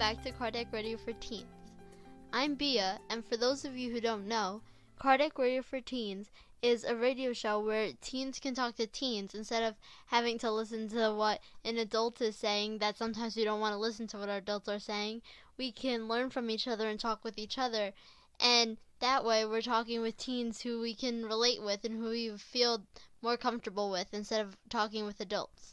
back to Cardiac Radio for Teens. I'm Bia, and for those of you who don't know, Cardiac Radio for Teens is a radio show where teens can talk to teens instead of having to listen to what an adult is saying, that sometimes we don't want to listen to what our adults are saying. We can learn from each other and talk with each other, and that way we're talking with teens who we can relate with and who we feel more comfortable with instead of talking with adults.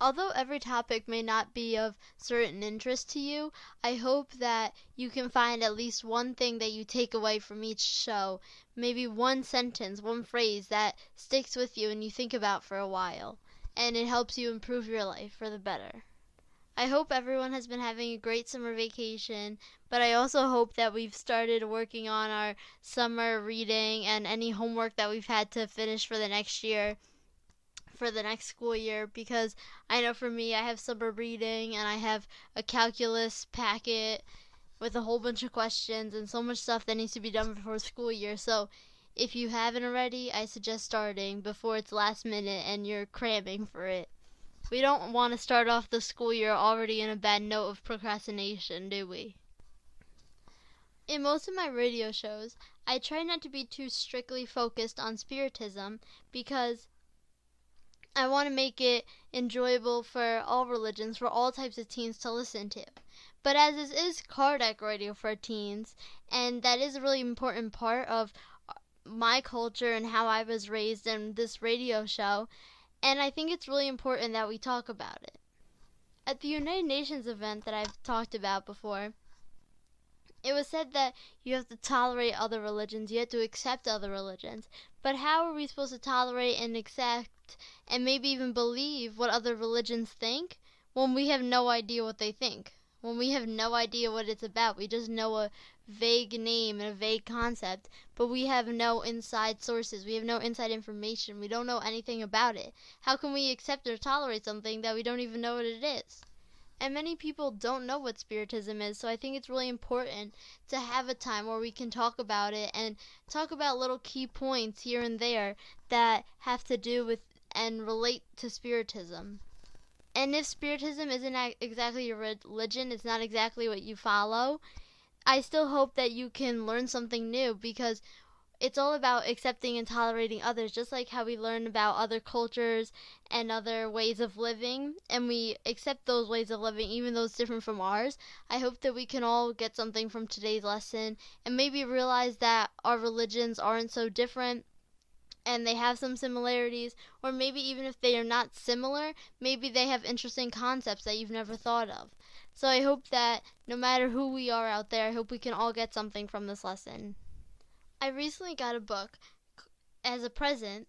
Although every topic may not be of certain interest to you, I hope that you can find at least one thing that you take away from each show, maybe one sentence, one phrase that sticks with you and you think about for a while, and it helps you improve your life for the better. I hope everyone has been having a great summer vacation, but I also hope that we've started working on our summer reading and any homework that we've had to finish for the next year. For the next school year, because I know for me I have summer reading and I have a calculus packet with a whole bunch of questions and so much stuff that needs to be done before school year. So if you haven't already, I suggest starting before it's last minute and you're cramming for it. We don't want to start off the school year already in a bad note of procrastination, do we? In most of my radio shows, I try not to be too strictly focused on spiritism because I want to make it enjoyable for all religions, for all types of teens to listen to. But as this is Cardiac Radio for teens, and that is a really important part of my culture and how I was raised in this radio show, and I think it's really important that we talk about it. At the United Nations event that I've talked about before, it was said that you have to tolerate other religions, you have to accept other religions. But how are we supposed to tolerate and accept and maybe even believe what other religions think when we have no idea what they think? When we have no idea what it's about. We just know a vague name and a vague concept, but we have no inside sources. We have no inside information. We don't know anything about it. How can we accept or tolerate something that we don't even know what it is? And many people don't know what spiritism is, so I think it's really important to have a time where we can talk about it and talk about little key points here and there that have to do with and relate to spiritism. And if spiritism isn't exactly your religion, it's not exactly what you follow, I still hope that you can learn something new, because it's all about accepting and tolerating others, just like how we learn about other cultures and other ways of living, and we accept those ways of living even though it's different from ours. I hope that we can all get something from today's lesson and maybe realize that our religions aren't so different and they have some similarities, or maybe even if they are not similar, maybe they have interesting concepts that you've never thought of. So I hope that no matter who we are out there, I hope we can all get something from this lesson. I recently got a book as a present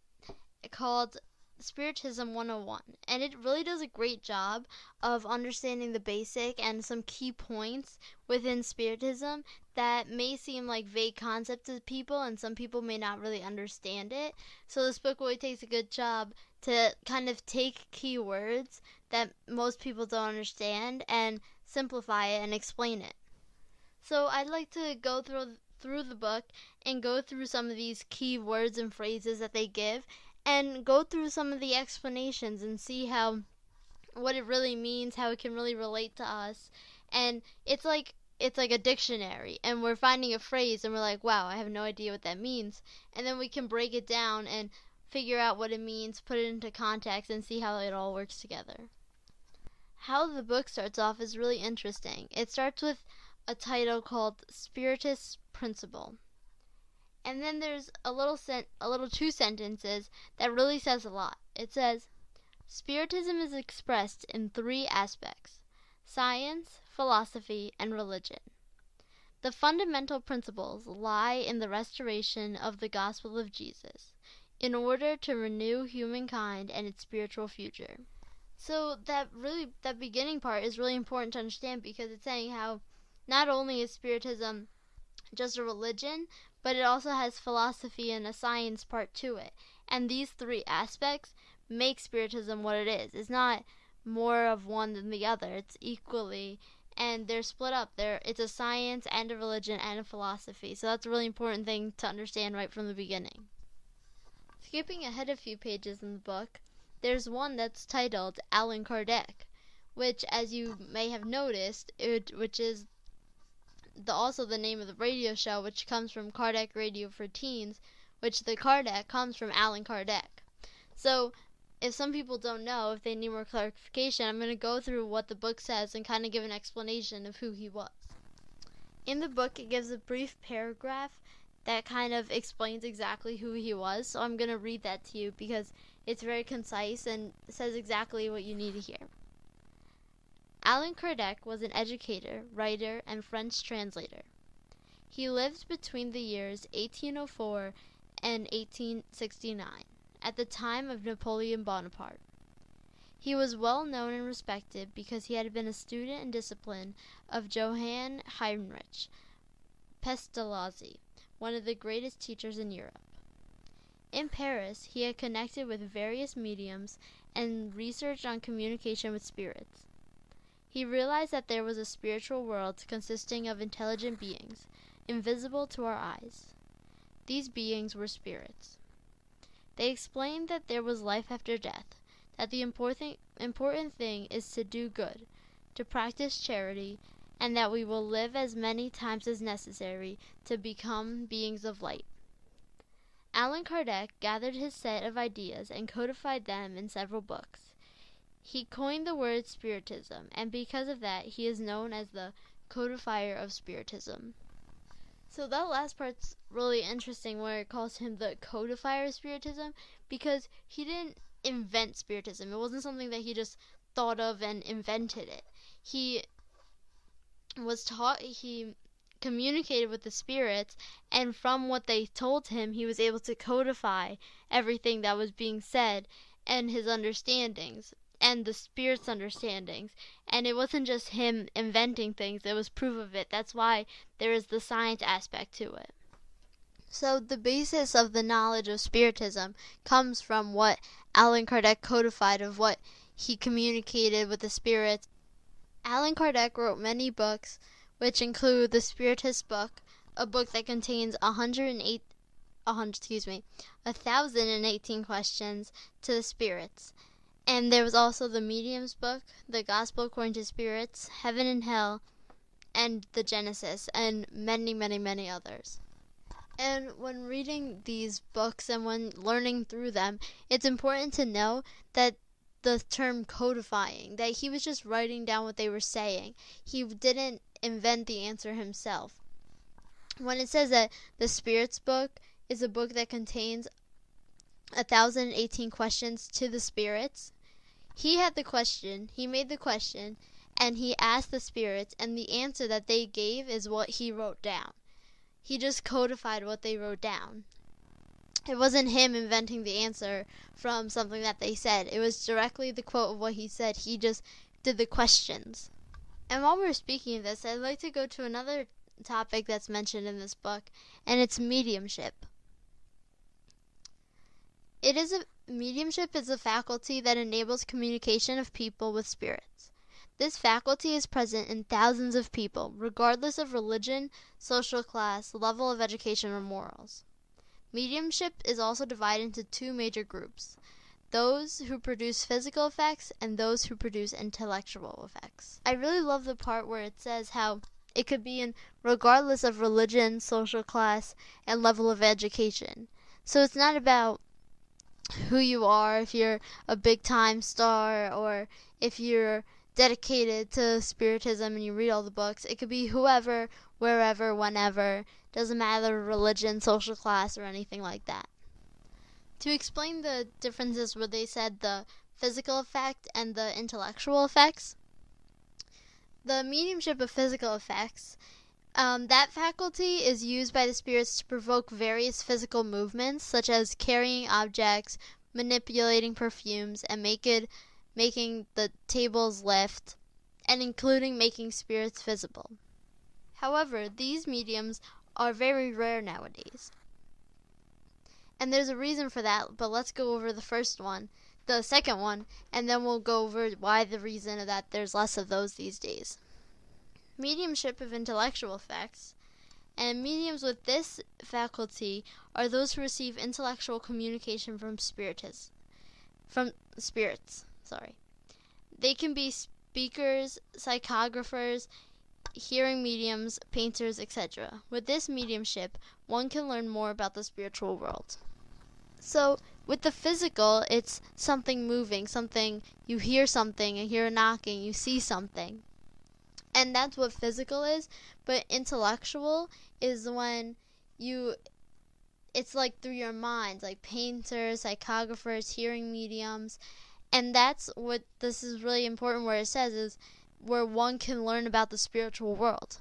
called Spiritism 101, and it really does a great job of understanding the basic and some key points within Spiritism that may seem like vague concepts to people, and some people may not really understand it. So this book really takes a good job to kind of take key words that most people don't understand and simplify it and explain it. So I'd like to go through the book and go through some of these key words and phrases that they give, and go through some of the explanations and see what it really means, how it can really relate to us. And it's like a dictionary, and we're finding a phrase and we're like, wow, I have no idea what that means. And then we can break it down and figure out what it means, put it into context, and see how it all works together. How the book starts off is really interesting. It starts with a title called Spiritist Principle. And then there's a little two sentences that really says a lot. It says, Spiritism is expressed in three aspects: science, philosophy, and religion. The fundamental principles lie in the restoration of the gospel of Jesus, in order to renew humankind and its spiritual future. So that beginning part is really important to understand, because it's saying how not only is Spiritism just a religion, but it also has philosophy and a science part to it. And these three aspects make Spiritism what it is. It's not more of one than the other. It's equally, and they're split up. It's a science and a religion and a philosophy. So that's a really important thing to understand right from the beginning. Skipping ahead a few pages in the book, there's one that's titled Allan Kardec, which, as you may have noticed, which is also the name of the radio show, which comes from Kardec Radio for Teens, which the Kardec comes from Allan Kardec. So, if some people don't know, if they need more clarification, I'm going to go through what the book says and kind of give an explanation of who he was. In the book, it gives a brief paragraph that kind of explains exactly who he was, so I'm going to read that to you because it's very concise and says exactly what you need to hear. Allan Kardec was an educator, writer, and French translator. He lived between the years 1804 and 1869, at the time of Napoleon Bonaparte. He was well known and respected because he had been a student and disciple of Johann Heinrich Pestalozzi, one of the greatest teachers in Europe. In Paris, he had connected with various mediums and researched on communication with spirits. He realized that there was a spiritual world consisting of intelligent beings, invisible to our eyes. These beings were spirits. They explained that there was life after death, that the important thing is to do good, to practice charity, and that we will live as many times as necessary to become beings of light. Allan Kardec gathered his set of ideas and codified them in several books. He coined the word spiritism, and because of that, he is known as the codifier of spiritism. So that last part's really interesting where it calls him the codifier of spiritism, because he didn't invent spiritism. It wasn't something that he just thought of and invented it. He communicated with the spirits, and from what they told him, he was able to codify everything that was being said and his understandings and the spirits' understandings. And it wasn't just him inventing things, it was proof of it. That's why there is the science aspect to it. So the basis of the knowledge of spiritism comes from what Allan Kardec codified of what he communicated with the spirits. Allan Kardec wrote many books, which include the Spiritist book, a book that contains 1,018 questions to the spirits. And there was also the Medium's book, the Gospel According to Spirits, Heaven and Hell, and the Genesis, and many, many, many others. And when reading these books and when learning through them, it's important to know that the term codifying, that he was just writing down what they were saying. He didn't invent the answer himself. When it says that the Spirits book is a book that contains 1,018 questions to the spirits, he had the question, he made the question, and he asked the spirits, and the answer that they gave is what he wrote down. He just codified what they wrote down. It wasn't him inventing the answer from something that they said. It was directly the quote of what he said. He just did the questions. And while we're speaking of this, I'd like to go to another topic that's mentioned in this book, and it's mediumship. Mediumship is a faculty that enables communication of people with spirits. This faculty is present in thousands of people, regardless of religion, social class, level of education, or morals. Mediumship is also divided into two major groups: those who produce physical effects and those who produce intellectual effects. I really love the part where it says how it could be in regardless of religion, social class, and level of education. So it's not about who you are, if you're a big time star or if you're dedicated to spiritism and you read all the books. It could be whoever, wherever, whenever. Doesn't matter religion, social class, or anything like that. To explain the differences where they said the physical effect and the intellectual effects, the mediumship of physical effects, that faculty is used by the spirits to provoke various physical movements, such as carrying objects, manipulating perfumes, and making the tables lift, and including making spirits visible. However, these mediums are very rare nowadays. And there's a reason for that, but let's go over the second one, and then we'll go over why the reason of that there's less of those these days. Mediumship of intellectual effects, and mediums with this faculty are those who receive intellectual communication from spirits. They can be speakers, psychographers, hearing mediums, painters, etc. With this mediumship, one can learn more about the spiritual world. So, with the physical, it's something moving, something, you hear something, you hear a knocking, you see something. And that's what physical is, but intellectual is when it's like through your mind, like painters, psychographers, hearing mediums. And that's what this is really important where it says is where one can learn about the spiritual world.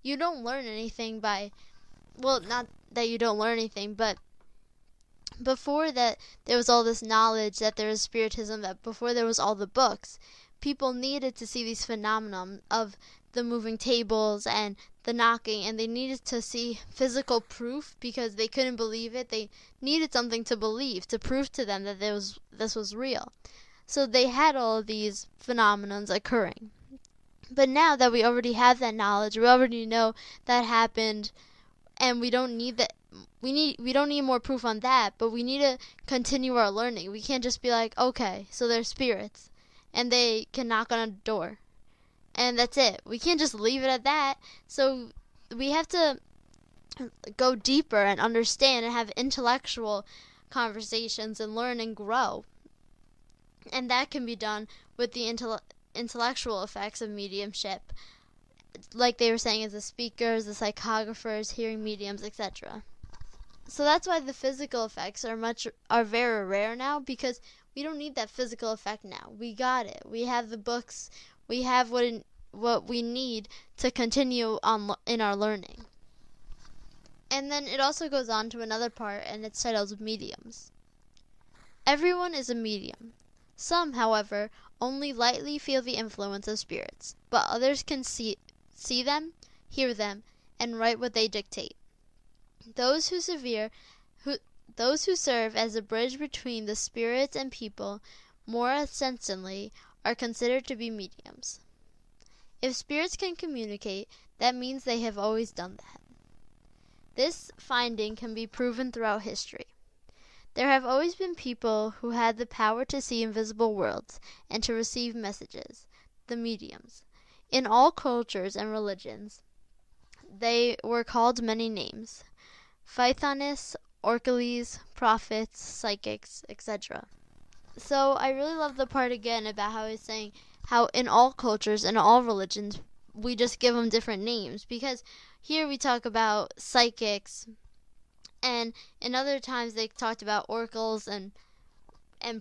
You don't learn anything not that you don't learn anything, but before that there was all this knowledge that there was spiritism, that before there was all the books, people needed to see these phenomena of the moving tables and the knocking, and they needed to see physical proof because they couldn't believe it. They needed something to believe, to prove to them that this was real. So they had all of these phenomena occurring. But now that we already have that knowledge, we already know that happened, and we don't need that. We don't need more proof on that, but we need to continue our learning. We can't just be like, okay, so they're spirits, and they can knock on a door, and that's it. We can't just leave it at that. So we have to go deeper and understand and have intellectual conversations and learn and grow. And that can be done with the intellectual effects of mediumship, like they were saying, as the speakers, the psychographers, hearing mediums, etc. So that's why the physical effects are very rare now, because we don't need that physical effect now. We got it. We have the books. We have what we need to continue on in our learning. And then it also goes on to another part, and it's titled Mediums. Everyone is a medium. Some, however, only lightly feel the influence of spirits, but others can see them, hear them, and write what they dictate. Those who serve as a bridge between the spirits and people more ostensibly are considered to be mediums. If spirits can communicate, that means they have always done that. This finding can be proven throughout history. There have always been people who had the power to see invisible worlds and to receive messages, the mediums. In all cultures and religions, they were called many names: Phythonists, Oracles, prophets, psychics, etc. So I really love the part again about how he's saying how in all cultures and all religions we just give them different names, because here we talk about psychics, and in other times they talked about oracles and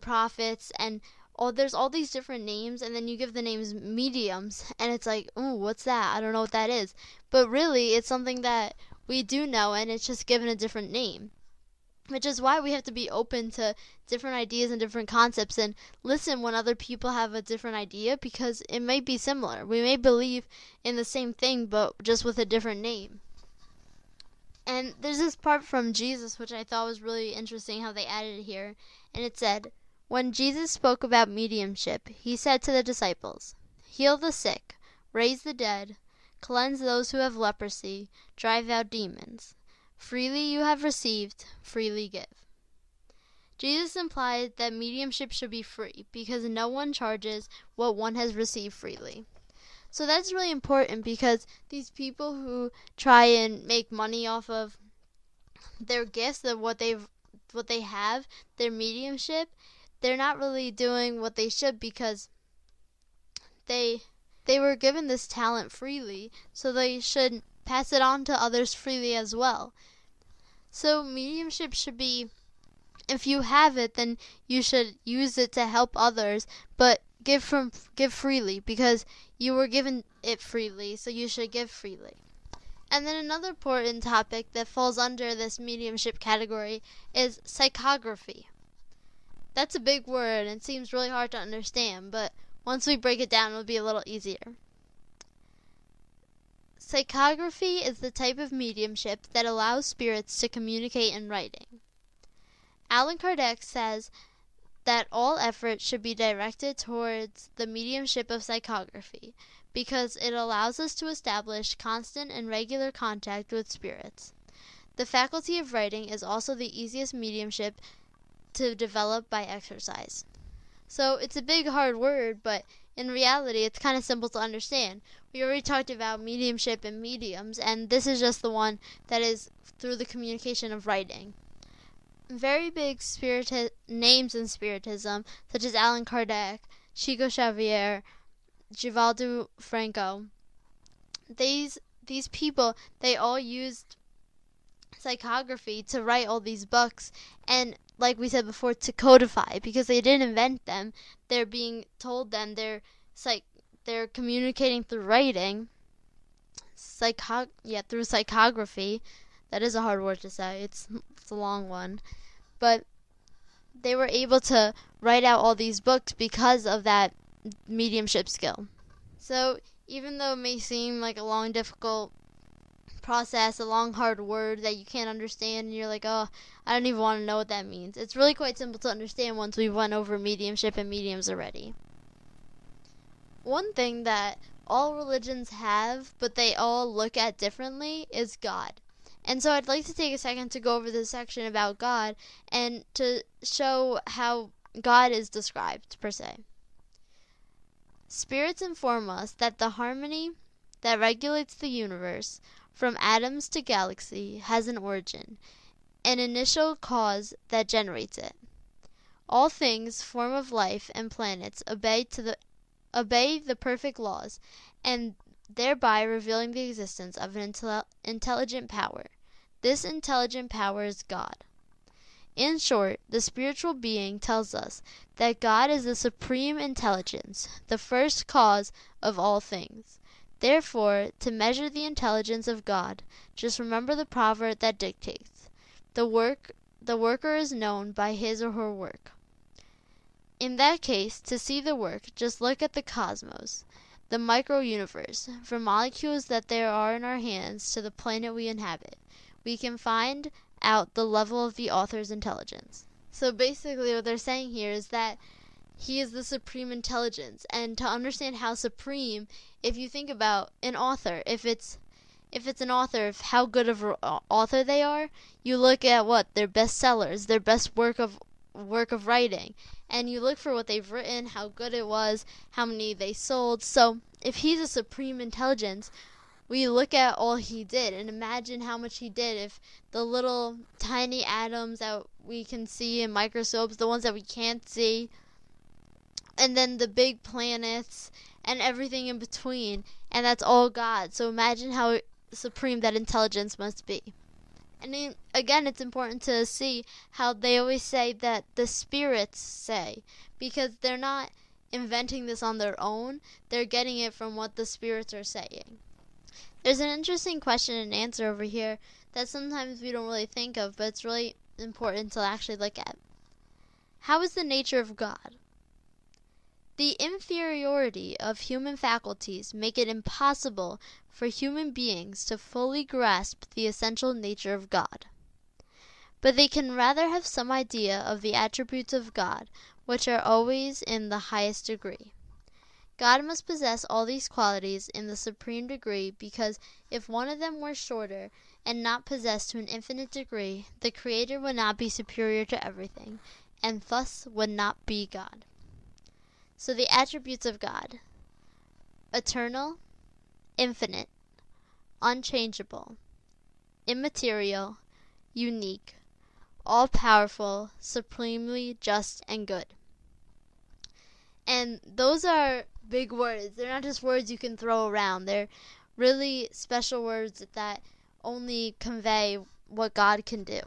prophets, and there's all these different names, and then you give the names mediums, and it's like, ooh, what's that? I don't know what that is. But really, it's something that we do know, and it's just given a different name. Which is why we have to be open to different ideas and different concepts and listen when other people have a different idea, because it might be similar. We may believe in the same thing, but just with a different name. And there's this part from Jesus which I thought was really interesting how they added it here. And it said, when Jesus spoke about mediumship, he said to the disciples, heal the sick, raise the dead, cleanse those who have leprosy, drive out demons. Freely you have received, freely give. Jesus implied that mediumship should be free, because no one charges what one has received freely. So that's really important, because these people who try and make money off of their gifts, of what they have, their mediumship, they're not really doing what they should, because they were given this talent freely, so they should pass it on to others freely as well. So mediumship should be, if you have it, then you should use it to help others, but give freely, because you were given it freely, so you should give freely. And then another important topic that falls under this mediumship category is psychography. That's a big word and it seems really hard to understand, but once we break it down, it'll be a little easier. Psychography is the type of mediumship that allows spirits to communicate in writing. Allan Kardec says that all effort should be directed towards the mediumship of psychography, because it allows us to establish constant and regular contact with spirits. The faculty of writing is also the easiest mediumship to develop by exercise. So it's a big hard word, but in reality it's kind of simple to understand. We already talked about mediumship and mediums, and this is just the one that is through the communication of writing. Very big names in Spiritism, such as Allan Kardec, Chico Xavier, Givaldo Franco, these people, they all used psychography to write all these books, and like we said before, to codify, because they didn't invent them. They're being told them, they're communicating through writing, through psychography. That is a hard word to say. It's a long one. But they were able to write out all these books because of that mediumship skill. So even though it may seem like a long, difficult process, a long, hard word that you can't understand, and you're like, oh, I don't even want to know what that means, it's really quite simple to understand once we've went over mediumship and mediums already. One thing that all religions have, but they all look at differently, is God. And so I'd like to take a second to go over this section about God and to show how God is described, per se. Spirits inform us that the harmony that regulates the universe, from atoms to galaxy, has an origin, an initial cause that generates it. All things, form of life and planets, obey the perfect laws, and thereby revealing the existence of an intelligent power. This intelligent power is God. In short, the spiritual being tells us that God is the supreme intelligence, the first cause of all things. Therefore, to measure the intelligence of God, just remember the proverb that dictates, the worker is known by his or her work. In that case, to see the work, just look at the cosmos, the micro-universe, from molecules that there are in our hands to the planet we inhabit. We can find out the level of the author's intelligence. So basically what they're saying here is that he is the supreme intelligence, and to understand how supreme, if you think about an author, if it's an author, of how good of an author they are, you look at what their bestsellers, their best work of writing, and you look for what they've written, how good it was, how many they sold. So if he's a supreme intelligence, we look at all he did and imagine how much he did. If the little tiny atoms that we can see in microscopes, the ones that we can't see, and then the big planets and everything in between, and that's all God. So imagine how supreme that intelligence must be. And again, it's important to see how they always say that the spirits say, because they're not inventing this on their own, they're getting it from what the spirits are saying. There's an interesting question and answer over here that sometimes we don't really think of, but it's really important to actually look at. How is the nature of God? The inferiority of human faculties make it impossible for human beings to fully grasp the essential nature of God. But they can rather have some idea of the attributes of God, which are always in the highest degree. God must possess all these qualities in the supreme degree, because if one of them were shorter and not possessed to an infinite degree, the Creator would not be superior to everything, and thus would not be God. So the attributes of God: eternal, infinite, unchangeable, immaterial, unique, all-powerful, supremely just and good. And those are big words. They're not just words you can throw around. They're really special words that only convey what God can do.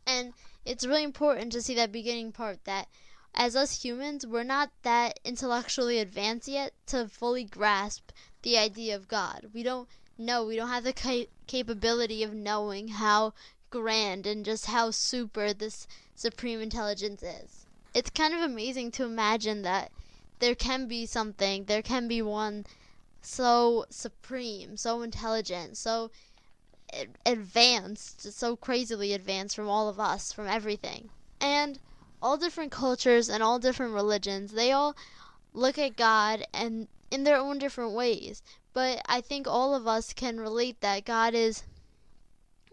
And it's really important to see that beginning part, that as us humans, we're not that intellectually advanced yet to fully grasp the idea of God. We don't know. We don't have the capability of knowing how grand and just how super this supreme intelligence is. It's kind of amazing to imagine that there can be one so supreme, so intelligent, so advanced, so crazily advanced from all of us, from everything. And all different cultures and all different religions, they all look at God and in their own different ways. But I think all of us can relate that God is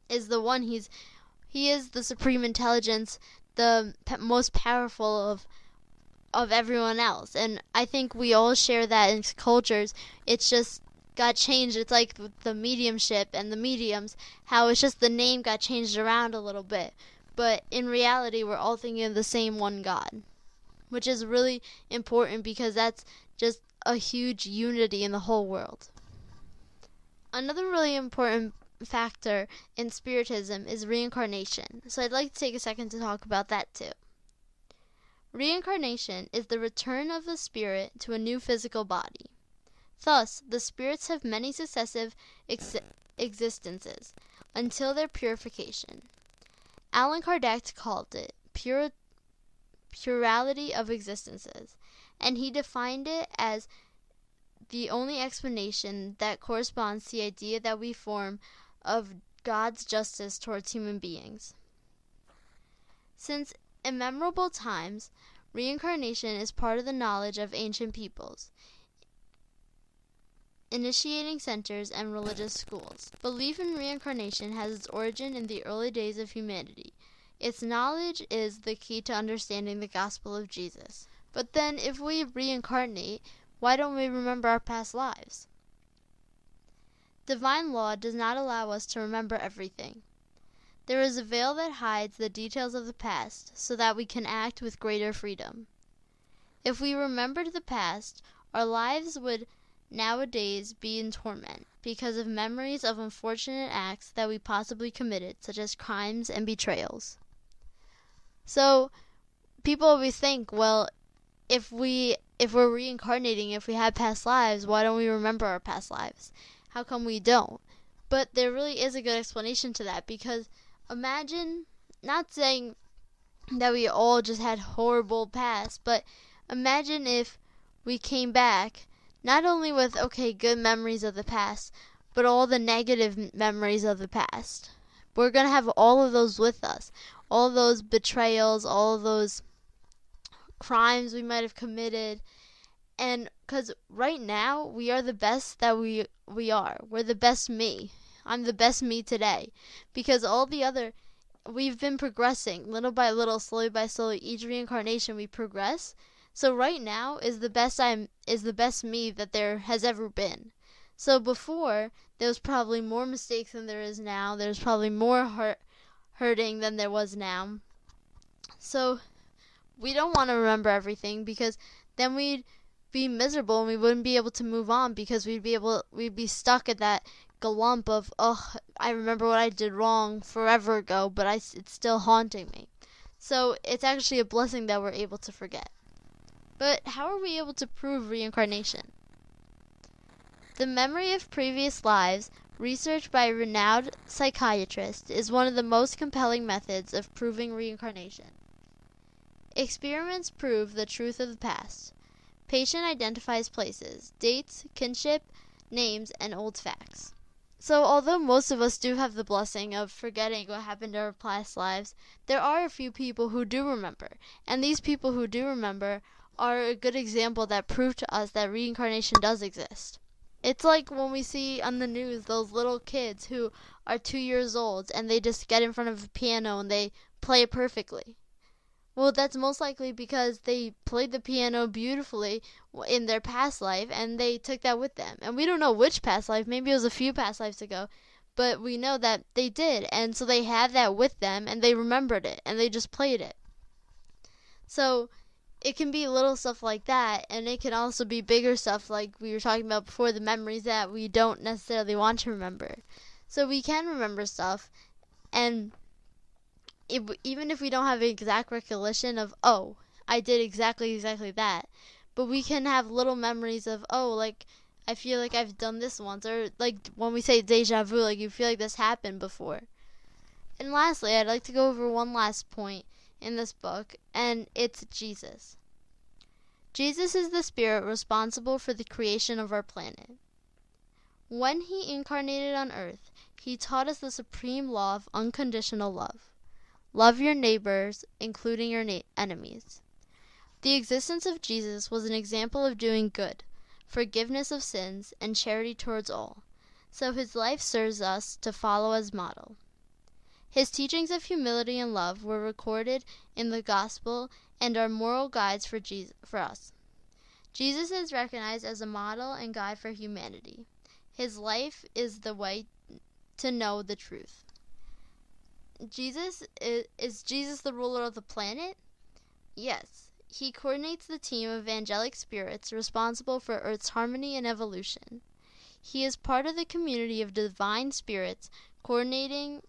the one. He is the supreme intelligence, the most powerful of of everyone else. And I think we all share that in cultures. It's just got changed. It's like the mediumship and the mediums, how it's just the name got changed around a little bit. But in reality, we're all thinking of the same one God, which is really important because that's just a huge unity in the whole world. Another really important factor in spiritism is reincarnation. So I'd like to take a second to talk about that too. Reincarnation is the return of the spirit to a new physical body. Thus, the spirits have many successive existences until their purification. Allan Kardec called it plurality of existences, and he defined it as the only explanation that corresponds to the idea that we form of God's justice towards human beings. Since immemorable times, reincarnation is part of the knowledge of ancient peoples, initiating centers, and religious schools. Belief in reincarnation has its origin in the early days of humanity. Its knowledge is the key to understanding the gospel of Jesus. But then, if we reincarnate, why don't we remember our past lives? Divine law does not allow us to remember everything. There is a veil that hides the details of the past so that we can act with greater freedom. If we remembered the past, our lives would nowadays be in torment because of memories of unfortunate acts that we possibly committed, such as crimes and betrayals. So people always think, well, if we're reincarnating, if we had past lives, why don't we remember our past lives? How come we don't? But there really is a good explanation to that, because imagine, not saying that we all just had horrible past, but imagine if we came back not only with, good memories of the past, but all the negative memories of the past. We're going to have all of those with us. All those betrayals, all of those crimes we might have committed. And because right now, we are the best that we are. We're the best me. I'm the best me today. Because all the other, we've been progressing little by little, slowly by slowly. Each reincarnation we progress. So right now is the best me that there has ever been. So before, there was probably more mistakes than there is now. There's probably more hurting than there was now. So we don't want to remember everything, because then we'd be miserable and we wouldn't be able to move on, because we'd be stuck at that glump of, I remember what I did wrong forever ago, but it's still haunting me. So it's actually a blessing that we're able to forget. But how are we able to prove reincarnation? The memory of previous lives, researched by a renowned psychiatrist, is one of the most compelling methods of proving reincarnation. Experiments prove the truth of the past. Patient identifies places, dates, kinship, names, and old facts. So although most of us do have the blessing of forgetting what happened in our past lives, there are a few people who do remember. And these people who do remember are a good example that prove to us that reincarnation does exist. It's like when we see on the news those little kids who are 2 years old and they just get in front of a piano and they play it perfectly. Well, that's most likely because they played the piano beautifully in their past life and they took that with them. And we don't know which past life, maybe it was a few past lives ago, but we know that they did. And so they have that with them and they remembered it and they just played it. So it can be little stuff like that, and it can also be bigger stuff like we were talking about before, the memories that we don't necessarily want to remember. So we can remember stuff, and even if we don't have an exact recollection of, I did exactly that, but we can have little memories of, I feel like I've done this once, or like when we say deja vu, like you feel like this happened before. And lastly, I'd like to go over one last point in this book, and it's Jesus. Jesus is the spirit responsible for the creation of our planet. When he incarnated on earth, he taught us the supreme law of unconditional love. Love your neighbors, including your enemies. The existence of Jesus was an example of doing good, forgiveness of sins, and charity towards all, so his life serves us to follow as model. His teachings of humility and love were recorded in the gospel and are moral guides for us. Jesus is recognized as a model and guide for humanity. His life is the way to know the truth. Is Jesus the ruler of the planet? Yes. He coordinates the team of angelic spirits responsible for Earth's harmony and evolution. He is part of the community of divine spirits coordinating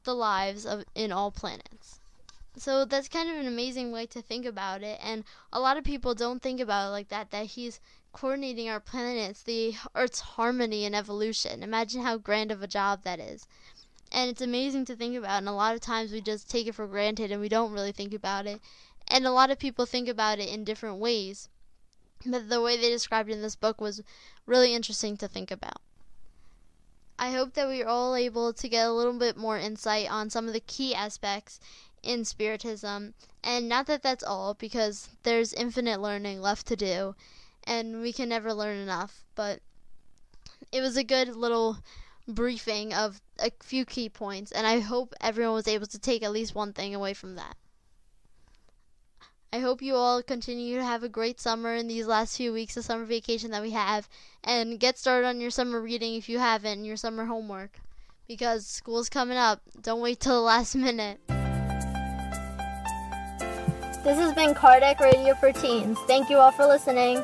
the lives in all planets. So that's kind of an amazing way to think about it, and a lot of people don't think about it like that he's coordinating our planets, the Earth's harmony and evolution. Imagine how grand of a job that is. And it's amazing to think about, and a lot of times we just take it for granted and we don't really think about it. And a lot of people think about it in different ways. But the way they described it in this book was really interesting to think about. I hope that we are all able to get a little bit more insight on some of the key aspects in Spiritism. And not that that's all, because there's infinite learning left to do, and we can never learn enough. But it was a good little briefing of a few key points, and I hope everyone was able to take at least one thing away from that. I hope you all continue to have a great summer in these last few weeks of summer vacation that we have, and get started on your summer reading if you haven't, and your summer homework, because school's coming up. Don't wait till the last minute. This has been Kardec Radio for Teens. Thank you all for listening.